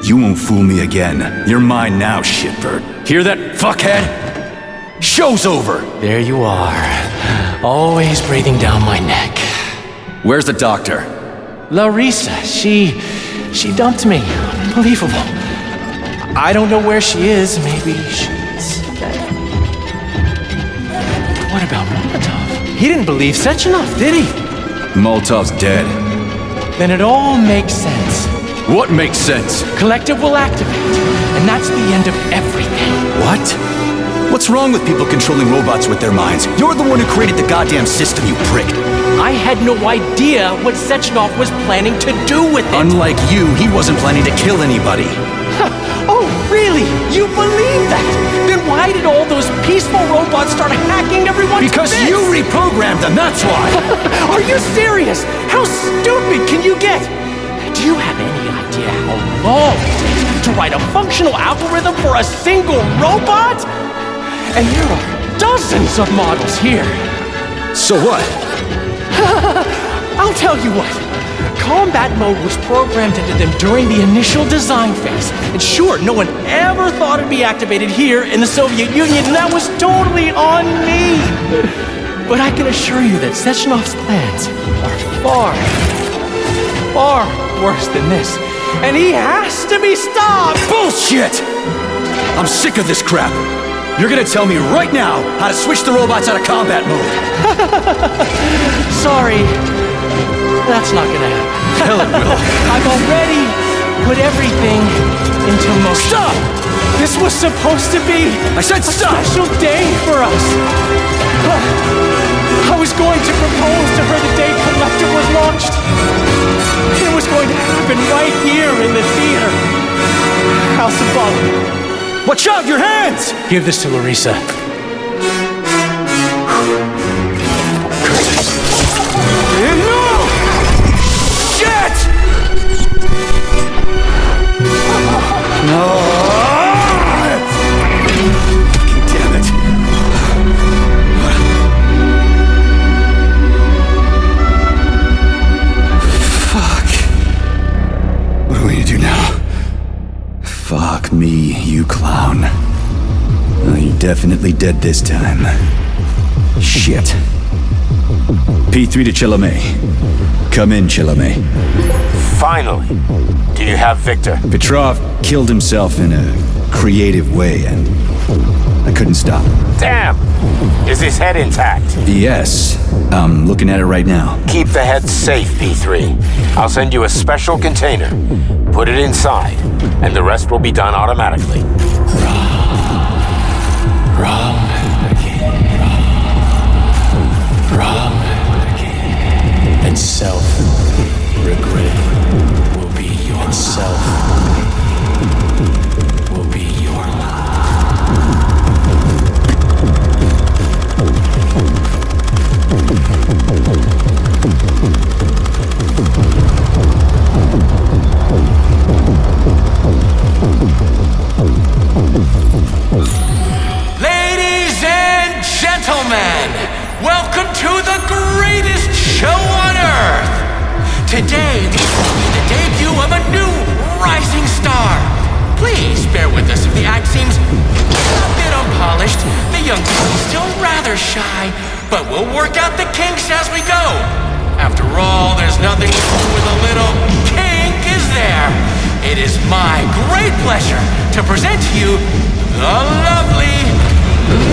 You won't fool me again. You're mine now, shitbird. Hear that, fuckhead? Show's over! There you are, always breathing down my neck. Where's the doctor? Larissa, she dumped me. Unbelievable. I don't know where she is. Maybe she's dead. What about Molotov? He didn't believe Sechenov, did he? Molotov's dead. Then it all makes sense. What makes sense? Collective will activate, and that's the end of everything. What? What's wrong with people controlling robots with their minds? You're the one who created the goddamn system, you prick. I had no idea what Sechenov was planning to do with it. Unlike you, he wasn't planning to kill anybody. Oh, really? You believe that? Then why did all those peaceful robots start hacking everyone's Because bits? you reprogrammed them, that's why! Are you serious? How stupid can you get? Do you have any idea how long it takes to write a functional algorithm for a single robot? And there are dozens of models here. So what? I'll tell you what. Combat mode was programmed into them during the initial design phase. And sure, no one ever thought it'd be activated here in the Soviet Union, and that was totally on me. But I can assure you that Sechenov's plans are far worse than this. And he has to be stopped! Bullshit! I'm sick of this crap. You're gonna tell me right now how to switch the robots out of combat mode. Sorry, that's not gonna happen. Hell it will. I've already put everything into motion. Stop! This was supposed to be I said stop! a special day for us. I was going to propose to her the day Collective was launched. It was going to happen right here in the theater. How symbolic. Watch out, your hands! Give this to Larissa. No! Shit! No! Damn it. Fuck. What are we gonna do now? Fuck me, you clown. Well, you're definitely dead this time. Shit. P3 to Chalamet. Come in, Chalamet. Finally. Do you have Victor? Petrov killed himself in a creative way, and I couldn't stop him. Damn! Is his head intact? Yes, I'm looking at it right now. Keep the head safe, P3. I'll send you a special container. Put it inside, and the rest will be done automatically. Wrong again. And self-regret will be your self. Will be your Ladies and gentlemen, welcome to the greatest show on earth. Today, will be the debut of a new rising star. Please bear with us if the act seems a bit unpolished. The young lady's still rather shy, but we'll work out the kinks as we go. After all, there's nothing wrong with a little kink, is there? It is my great pleasure to present to you the lovely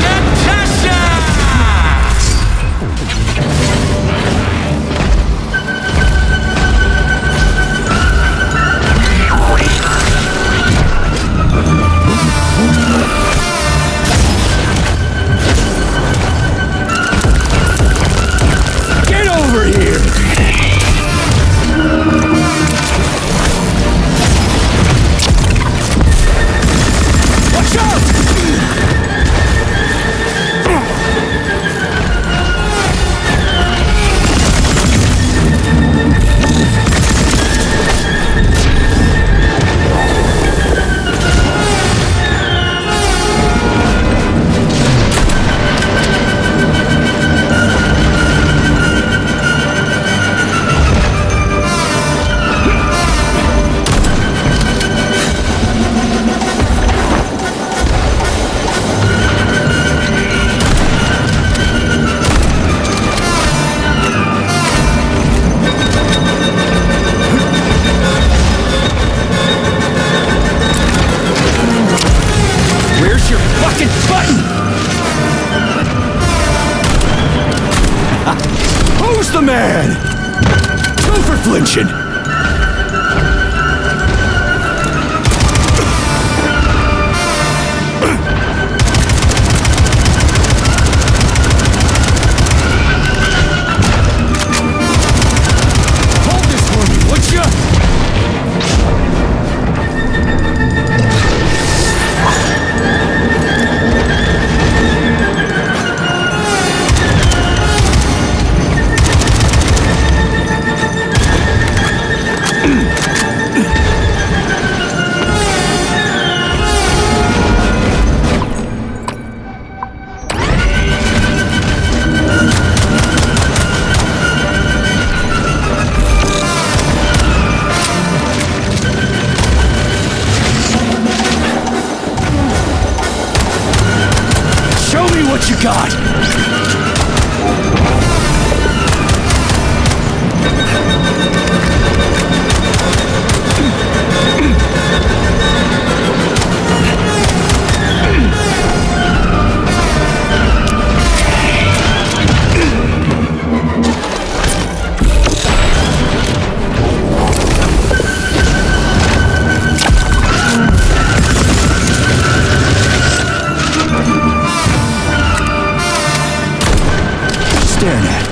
Natasha! Get over here! Watch out! fucking button! Who's the man? Go for flinching! Hold this for me, would ya? What you got? Staring at.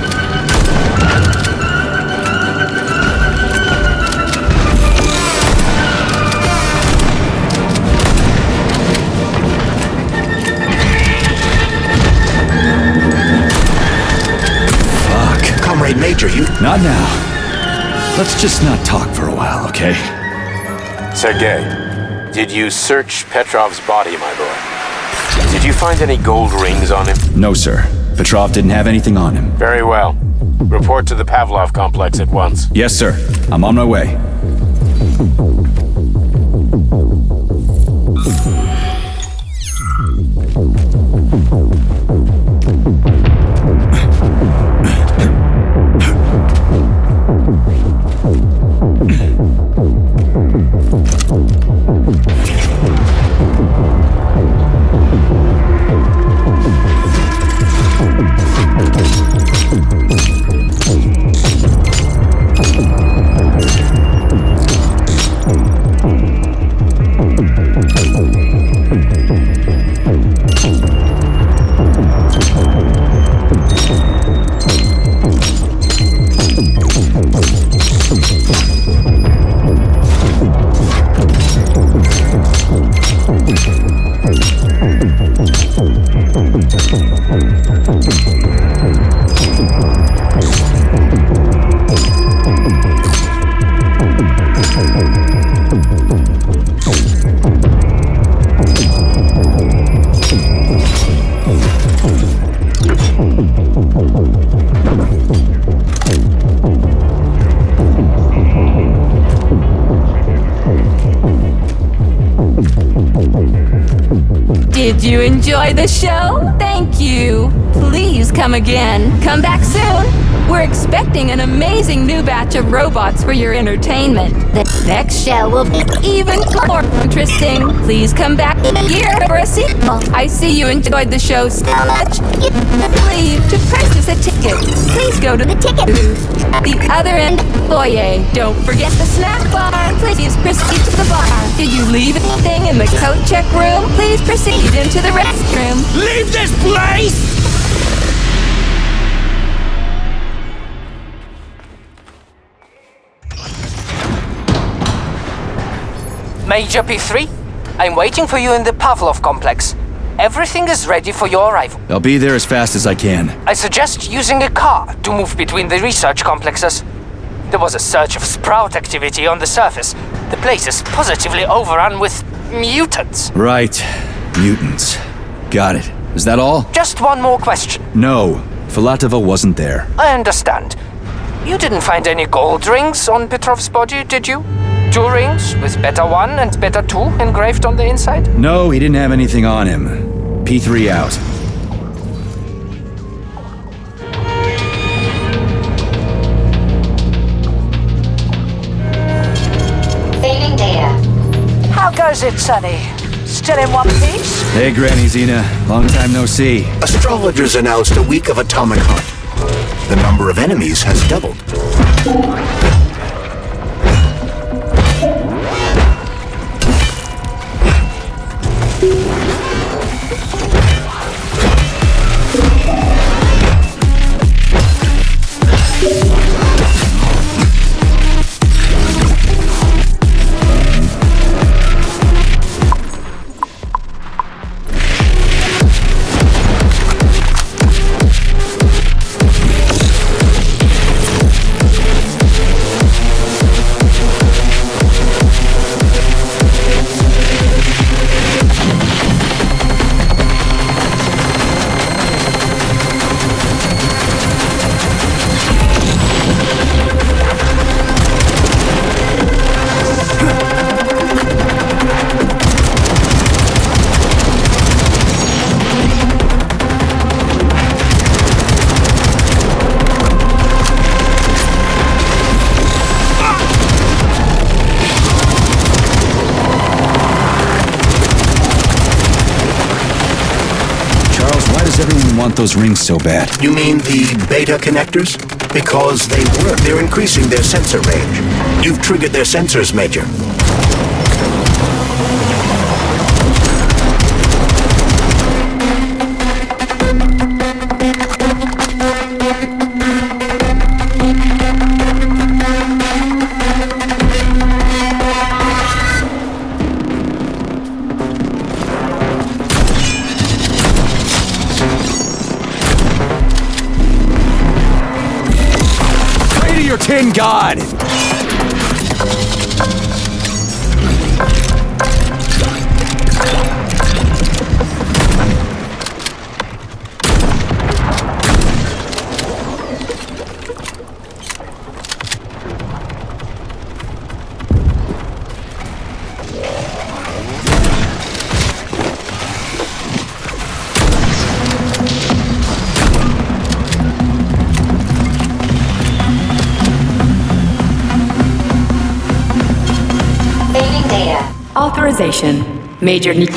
Fuck. Comrade Major, you... Not now. Let's just not talk for a while, okay? Sergei, did you search Petrov's body, my boy? Did you find any gold rings on him? No, sir. Petrov didn't have anything on him. Very well. Report to the Pavlov complex at once. Yes, sir. I'm on my way. Did you enjoy the show? Thank you. Please come again. Come back soon. We're expecting an amazing new batch of robots for your entertainment. The next show will be even more interesting. Please come back here for a sequel. I see you enjoyed the show so much. You believe to purchase a ticket. Please go to the ticket booth at the other end of the foyer. Don't forget the snack bar. Please proceed to the bar. Did you leave anything in the coat check room? Please proceed into the restroom. Leave this place! Major P3, I'm waiting for you in the Pavlov complex. Everything is ready for your arrival. I'll be there as fast as I can. I suggest using a car to move between the research complexes. There was a surge of sprout activity on the surface. The place is positively overrun with mutants. Right. Mutants. Got it. Is that all? Just one more question. No. Filatova wasn't there. I understand. You didn't find any gold rings on Petrov's body, did you? 2 rings with Beta 1 and Beta 2 engraved on the inside? No, he didn't have anything on him. P3 out. Saving data. How goes it, Sonny? question in one piece. Hey, Granny Xena. Long time no see. Astrologers announced a week of atomic hunt. The number of enemies has doubled. Want those rings so bad? You mean the beta connectors? Because they work. They're increasing their sensor range. You've triggered their sensors, Major. Tin God! Authorization. Major need.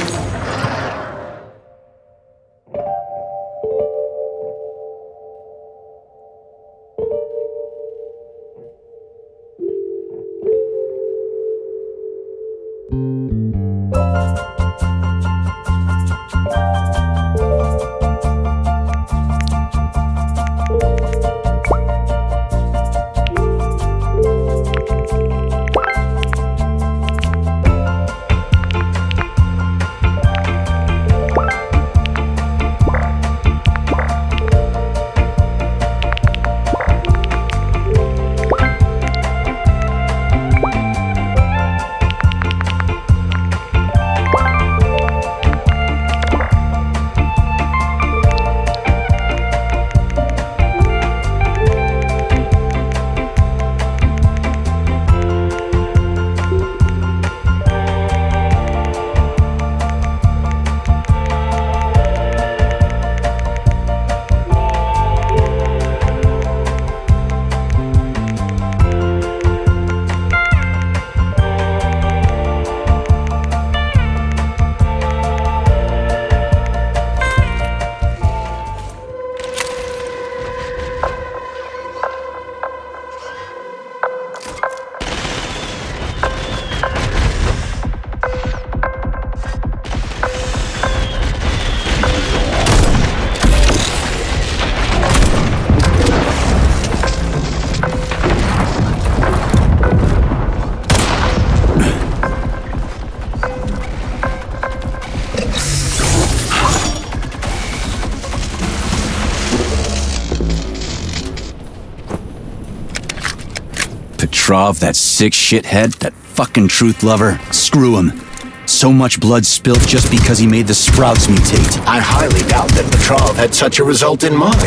Petrov, that sick shithead, that fucking truth lover. Screw him. So much blood spilled just because he made the sprouts mutate. I highly doubt that Petrov had such a result in mind.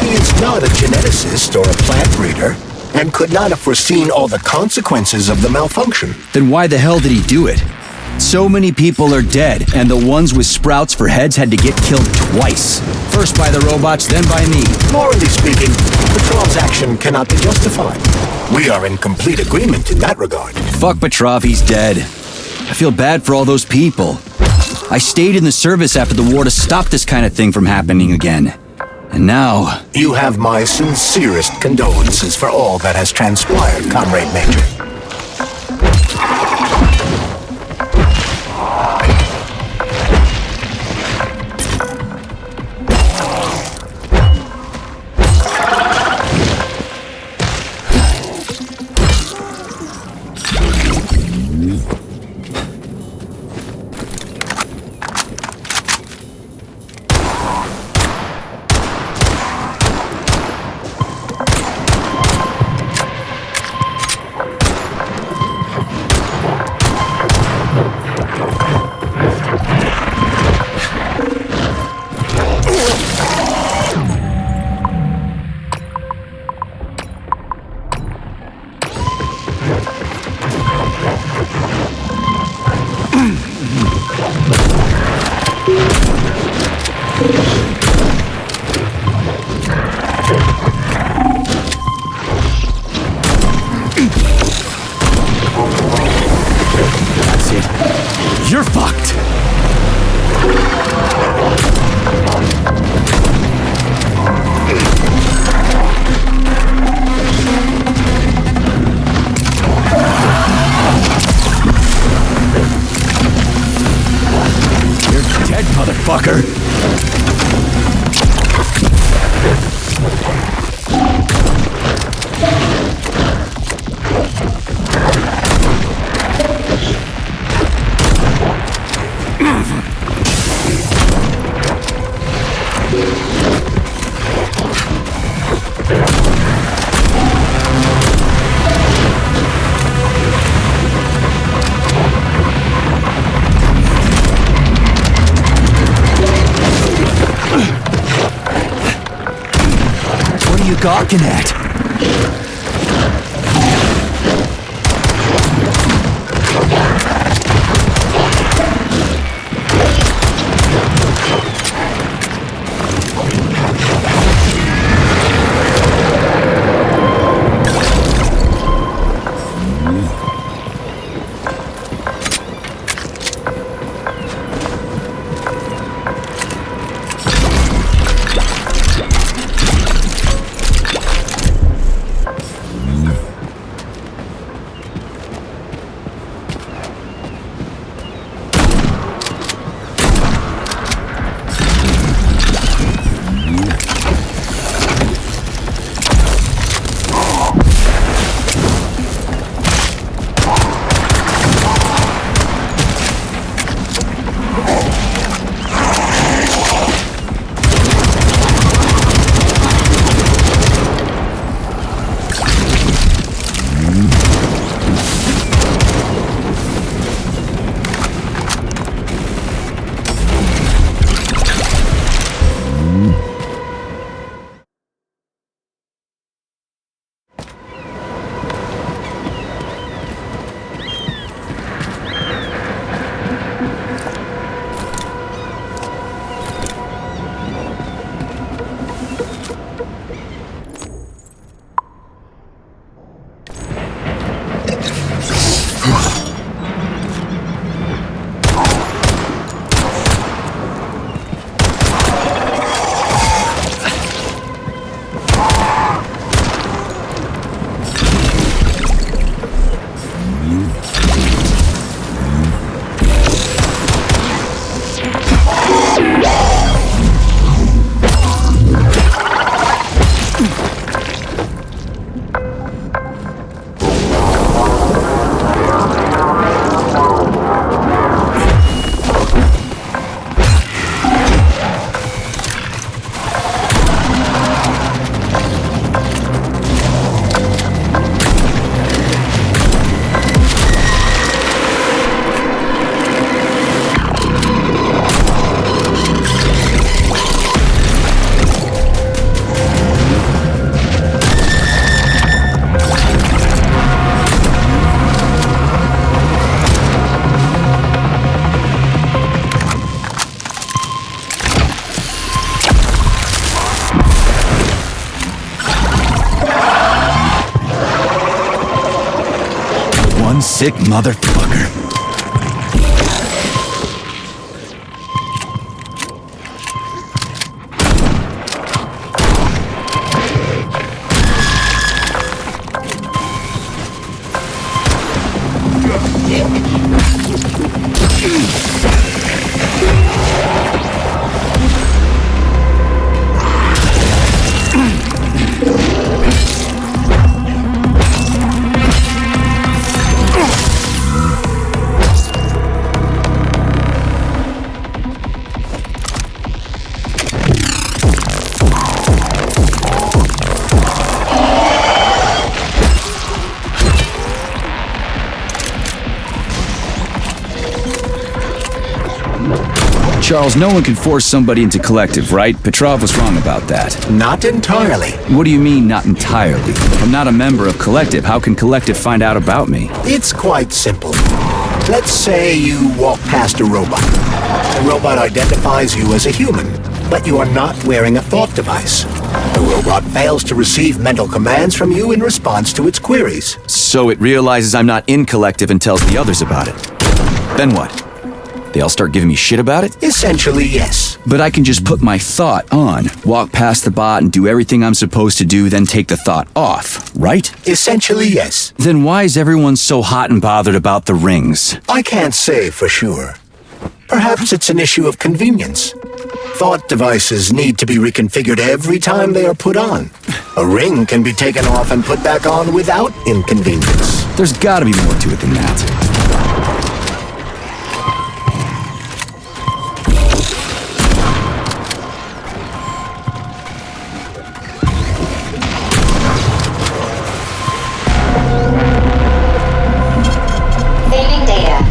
He is not a geneticist or a plant breeder, and could not have foreseen all the consequences of the malfunction. Then why the hell did he do it? So many people are dead, and the ones with sprouts for heads had to get killed twice. First by the robots, then by me. Morally speaking, Petrov's action cannot be justified. We are in complete agreement in that regard. Fuck Petrov, he's dead. I feel bad for all those people. I stayed in the service after the war to stop this kind of thing from happening again. And now... You have my sincerest condolences for all that has transpired, Comrade Major. You're fucked! You're dead, motherfucker! What are you gawking at? One sick motherfucker. Charles, no one can force somebody into collective, right? Petrov was wrong about that. Not entirely. What do you mean, not entirely? I'm not a member of collective. How can collective find out about me? It's quite simple. Let's say you walk past a robot. The robot identifies you as a human, but you are not wearing a thought device. The robot fails to receive mental commands from you in response to its queries. So it realizes I'm not in collective and tells the others about it. Then what? They all start giving me shit about it? Essentially, yes. But I can just put my thought on, walk past the bot and do everything I'm supposed to do, then take the thought off, right? Essentially, yes. Then why is everyone so hot and bothered about the rings? I can't say for sure. Perhaps it's an issue of convenience. Thought devices need to be reconfigured every time they are put on. A ring can be taken off and put back on without inconvenience. There's gotta be more to it than that. Saving data.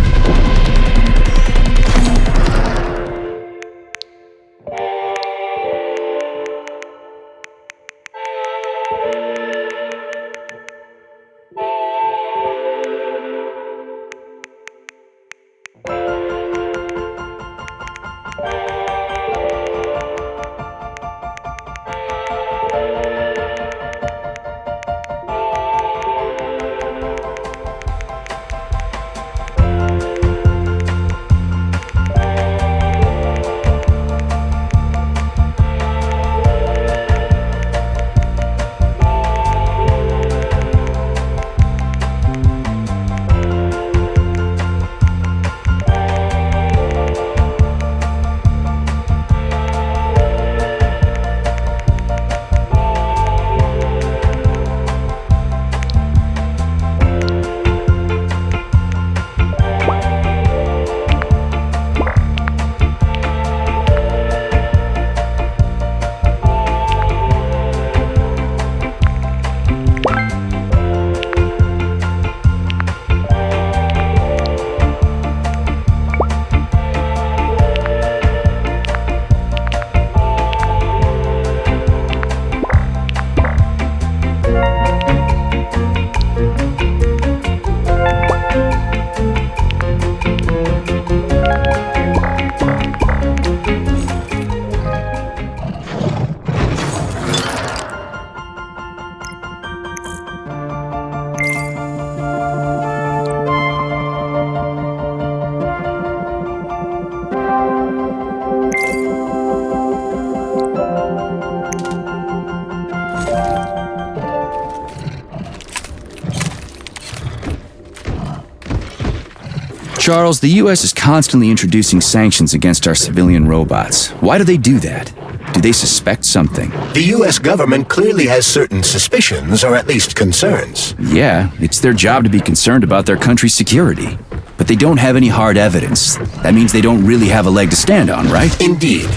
Charles, the US is constantly introducing sanctions against our civilian robots. Why do they do that? Do they suspect something? The US government clearly has certain suspicions, or at least concerns. Yeah, it's their job to be concerned about their country's security. But they don't have any hard evidence. That means they don't really have a leg to stand on, right? Indeed.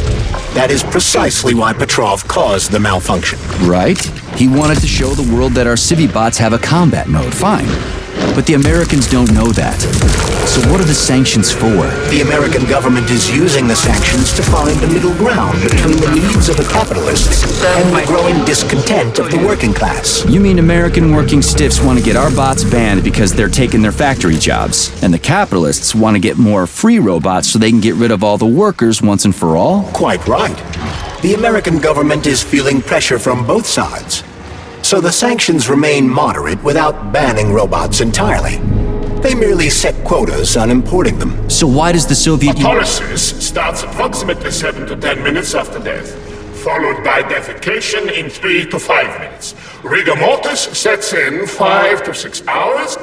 That is precisely why Petrov caused the malfunction. Right? He wanted to show the world that our civi-bots have a combat mode, fine. But the Americans don't know that. So what are the sanctions for? The American government is using the sanctions to find a middle ground between the needs of the capitalists and the growing discontent of the working class. You mean American working stiffs want to get our bots banned because they're taking their factory jobs, and the capitalists want to get more free robots so they can get rid of all the workers once and for all? Quite right. The American government is feeling pressure from both sides. So the sanctions remain moderate without banning robots entirely. They merely set quotas on importing them. So why does the Soviet Union... Autolysis starts approximately 7 to 10 minutes after death, followed by defecation in 3 to 5 minutes. Rigor mortis sets in 5 to 6 hours.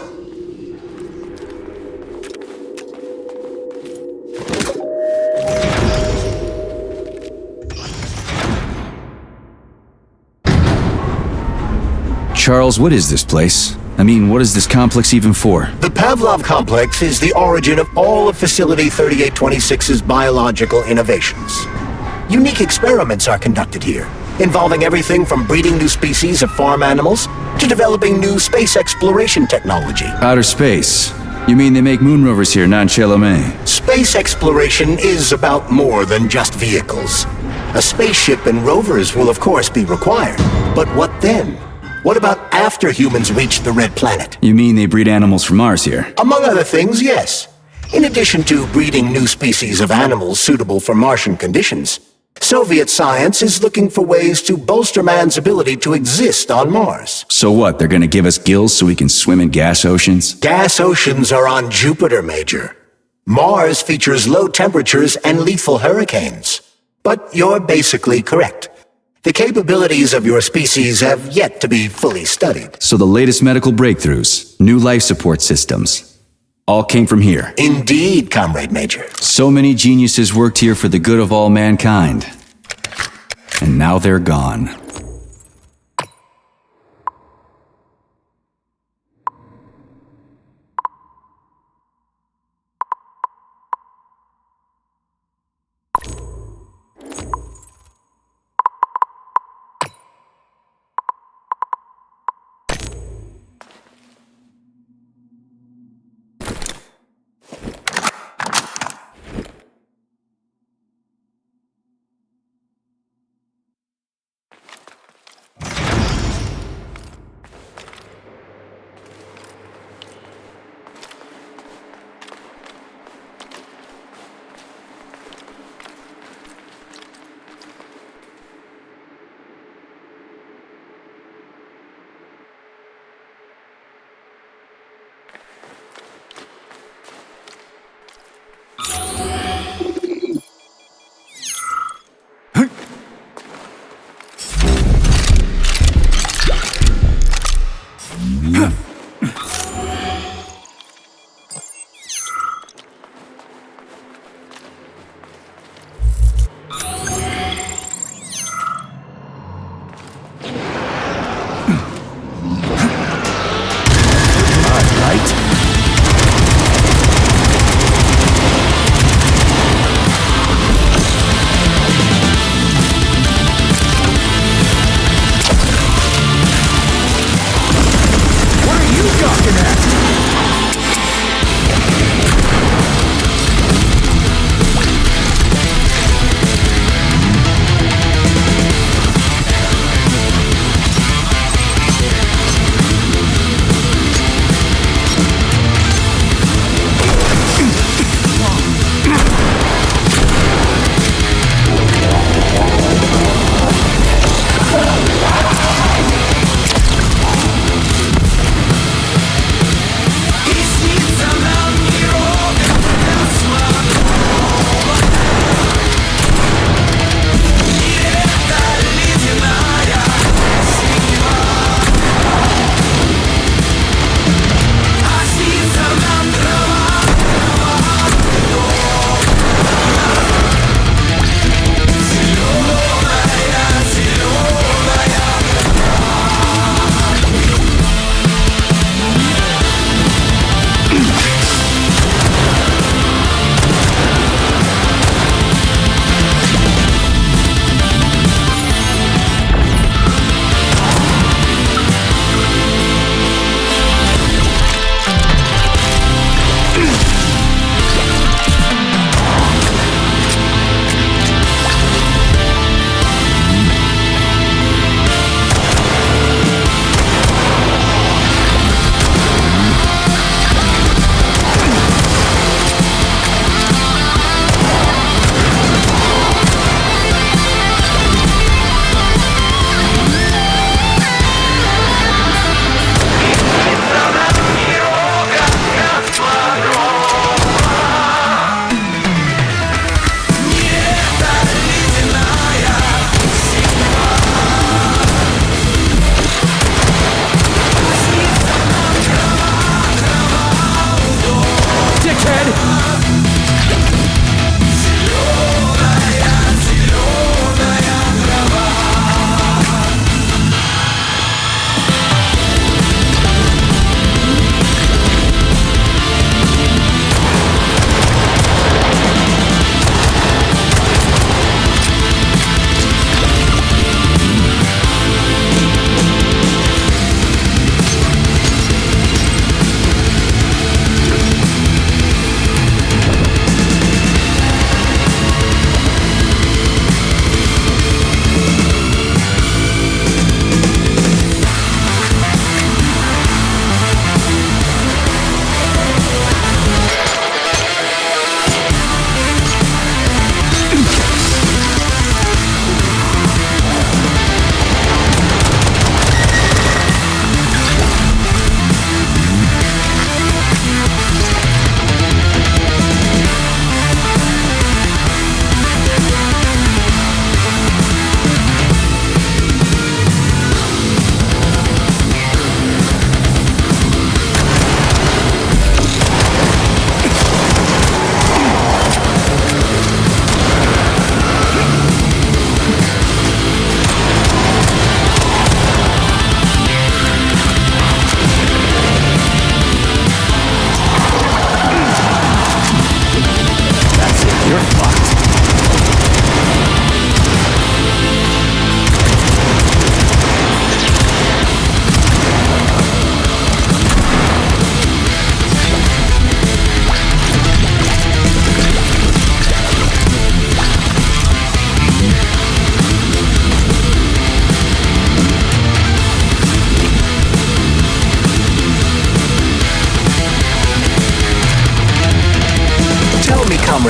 Charles, what is this place? I mean, what is this complex even for? The Pavlov complex is the origin of all of Facility 3826's biological innovations. Unique experiments are conducted here, involving everything from breeding new species of farm animals to developing new space exploration technology. Outer space. You mean they make moon rovers here, not in Chelomey? Space exploration is about more than just vehicles. A spaceship and rovers will of course be required. But what then? What about after humans reach the Red Planet? You mean they breed animals from Mars here? Among other things, yes. In addition to breeding new species of animals suitable for Martian conditions, Soviet science is looking for ways to bolster man's ability to exist on Mars. So what, they're gonna give us gills so we can swim in gas oceans? Gas oceans are on Jupiter, Major. Mars features low temperatures and lethal hurricanes. But you're basically correct. The capabilities of your species have yet to be fully studied. So the latest medical breakthroughs, new life support systems, all came from here. Indeed, Comrade Major. So many geniuses worked here for the good of all mankind. And now they're gone.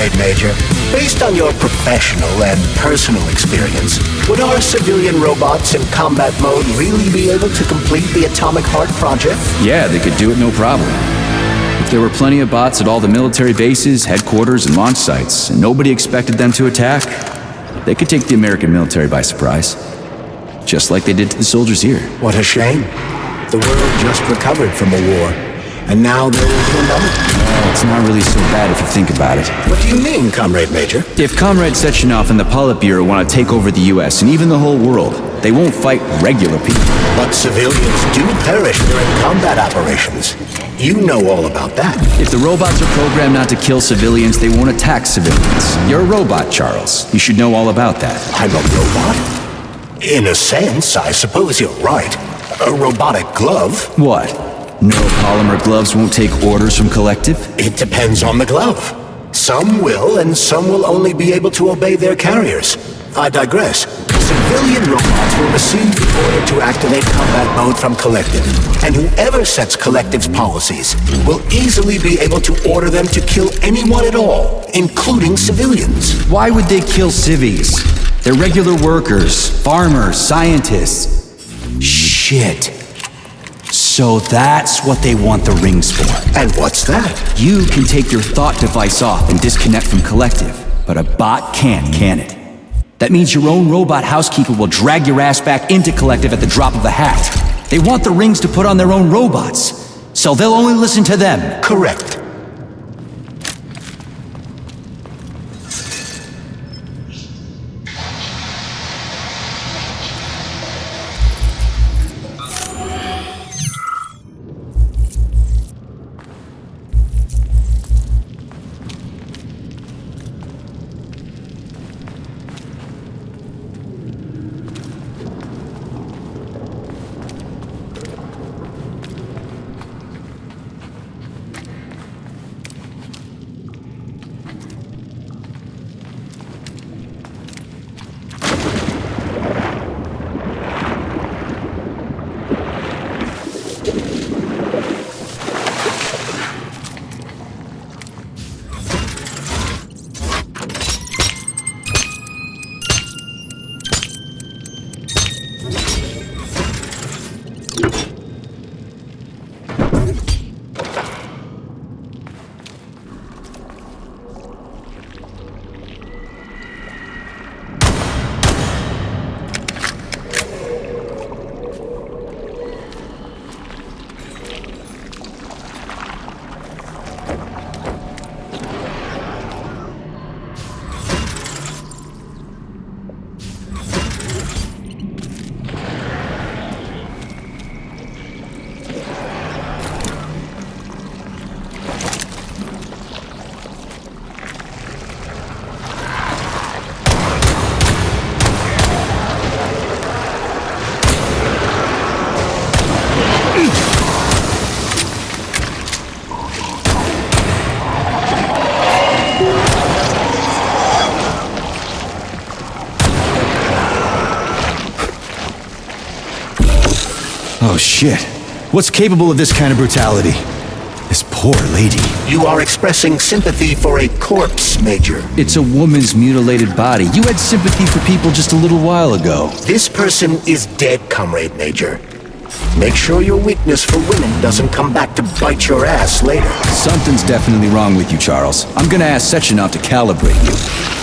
Comrade Major. Based on your professional and personal experience, would our civilian robots in combat mode really be able to complete the Atomic Heart project? Yeah, they could do it no problem. If there were plenty of bots at all the military bases, headquarters, and launch sites, and nobody expected them to attack, they could take the American military by surprise. Just like they did to the soldiers here. What a shame. The world just recovered from a war, and now there will be another. Well, it's not really so bad if you think about it. What do you mean, Comrade Major? If Comrade Sechenov and the Politburo want to take over the US and even the whole world, they won't fight regular people. But civilians do perish during combat operations. You know all about that. If the robots are programmed not to kill civilians, they won't attack civilians. You're a robot, Charles. You should know all about that. I'm a robot? In a sense, I suppose you're right. A robotic glove? What? No polymer gloves won't take orders from Collective? It depends on the glove. Some will, and some will only be able to obey their carriers. I digress. Civilian robots will receive the order to activate combat mode from Collective, and whoever sets Collective's policies will easily be able to order them to kill anyone at all, including civilians. Why would they kill civvies? They're regular workers, farmers, scientists. Shit. So that's what they want the rings for. And what's that? You can take your thought device off and disconnect from Collective, but a bot can it? That means your own robot housekeeper will drag your ass back into Collective at the drop of a hat. They want the rings to put on their own robots, so they'll only listen to them. Correct. Oh shit. What's capable of this kind of brutality? This poor lady. You are expressing sympathy for a corpse, Major. It's a woman's mutilated body. You had sympathy for people just a little while ago. This person is dead, Comrade Major. Make sure your weakness for women doesn't come back to bite your ass later. Something's definitely wrong with you, Charles. I'm gonna ask Sechenov to calibrate you.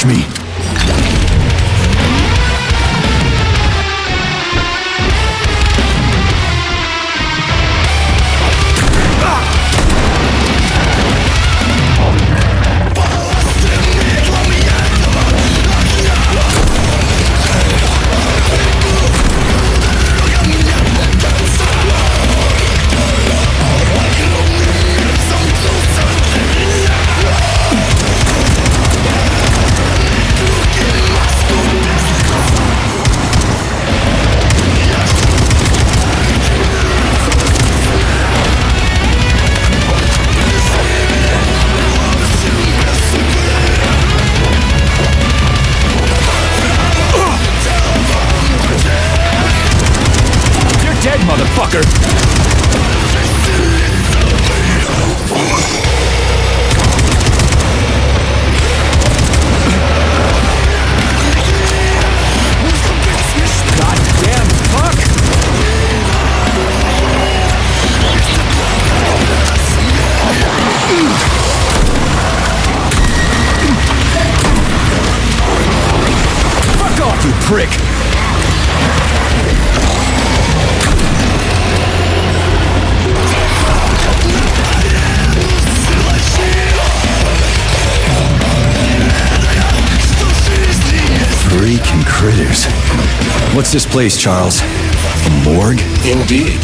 touch me! Motherfucker! Goddamn fuck! Fuck off, you prick! Freaking critters. What's this place, Charles? A morgue? Indeed.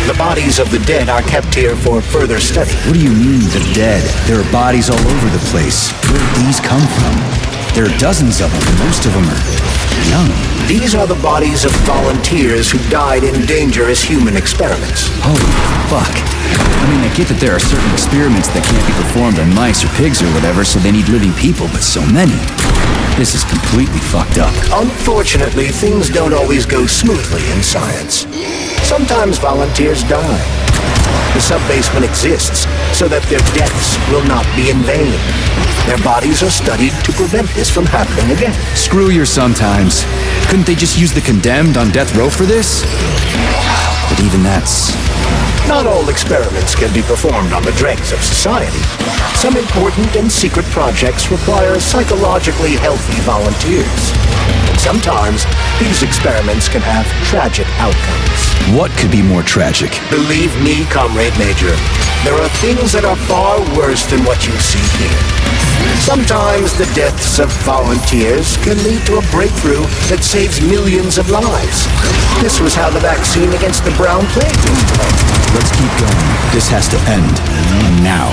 The bodies of the dead are kept here for further study. What do you mean, the dead? There are bodies all over the place. Where did these come from? There are dozens of them, and most of them are young. These are the bodies of volunteers who died in dangerous human experiments. Holy fuck. I mean, I get that there are certain experiments that can't be performed on mice or pigs or whatever, so they need living people, but so many. This is completely fucked up. Unfortunately, things don't always go smoothly in science. Sometimes volunteers die. The sub-basement exists so that their deaths will not be in vain. Their bodies are studied to prevent this from happening again. Screw your sometimes. Couldn't they just use the condemned on death row for this? But even that's... Not all experiments can be performed on the dregs of society. Some important and secret projects require psychologically healthy volunteers. And sometimes, these experiments can have tragic outcomes. What could be more tragic? Believe me, Comrade Major, there are things that are far worse than what you see here. Sometimes the deaths of volunteers can lead to a breakthrough that saves millions of lives. This was how the vaccine against the brown plague was developed. Let's keep going. This has to end. Now.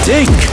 stink!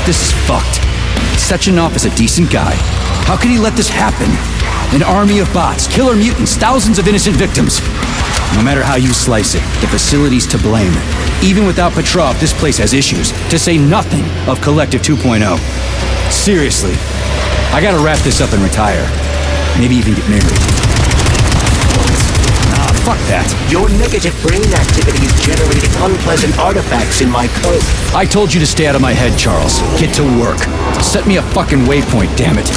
this is fucked. Sechenov is a decent guy. How could he let this happen? An army of bots, killer mutants, thousands of innocent victims. No matter how you slice it, the facility's to blame. Even without Petrov, this place has issues, to say nothing of Collective 2.0. Seriously, I gotta wrap this up and retire. Maybe even get married. Nah, fuck that. Your negative brain activity is generating unpleasant artifacts in my code. I told you to stay out of my head, Charles. Get to work. Set me a fucking waypoint, damn it.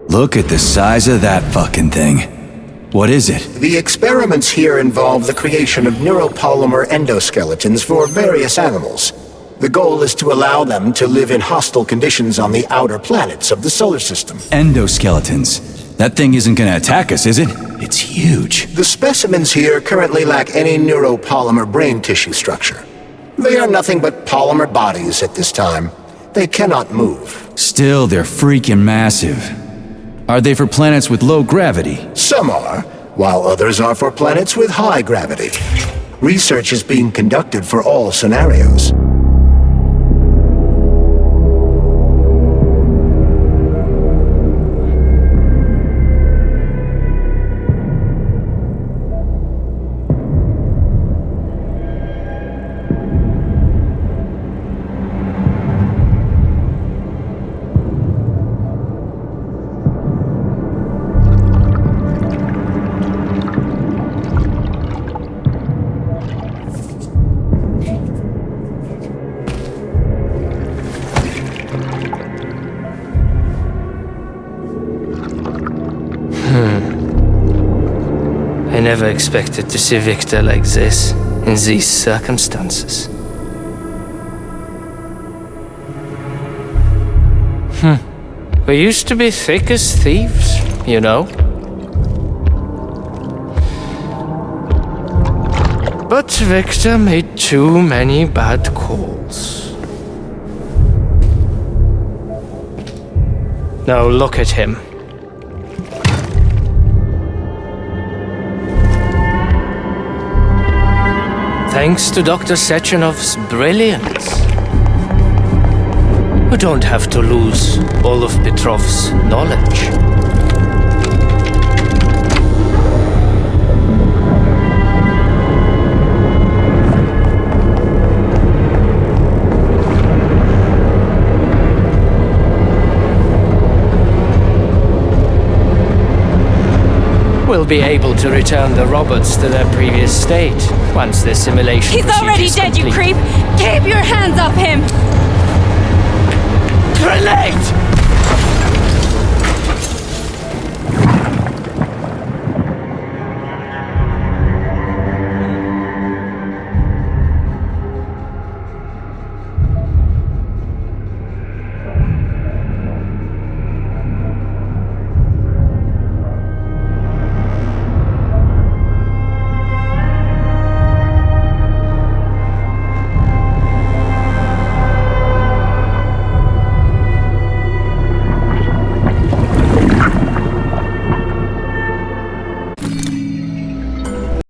Look at the size of that fucking thing. What is it? The experiments here involve the creation of neuropolymer endoskeletons for various animals. The goal is to allow them to live in hostile conditions on the outer planets of the solar system. Endoskeletons. That thing isn't gonna attack us, is it? It's huge. The specimens here currently lack any neuropolymer brain tissue structure. They are nothing but polymer bodies at this time. They cannot move. Still, they're freaking massive. Are they for planets with low gravity? Some are, while others are for planets with high gravity. Research is being conducted for all scenarios. I never expected to see Victor like this, in these circumstances. We used to be thick as thieves, you know? But Victor made too many bad calls. Now look at him. Thanks to Dr. Sechenov's brilliance, we don't have to lose all of Petrov's knowledge. We'll be able to return the robots to their previous state once the simulation He's already dead, you creep! Keep your hands off him!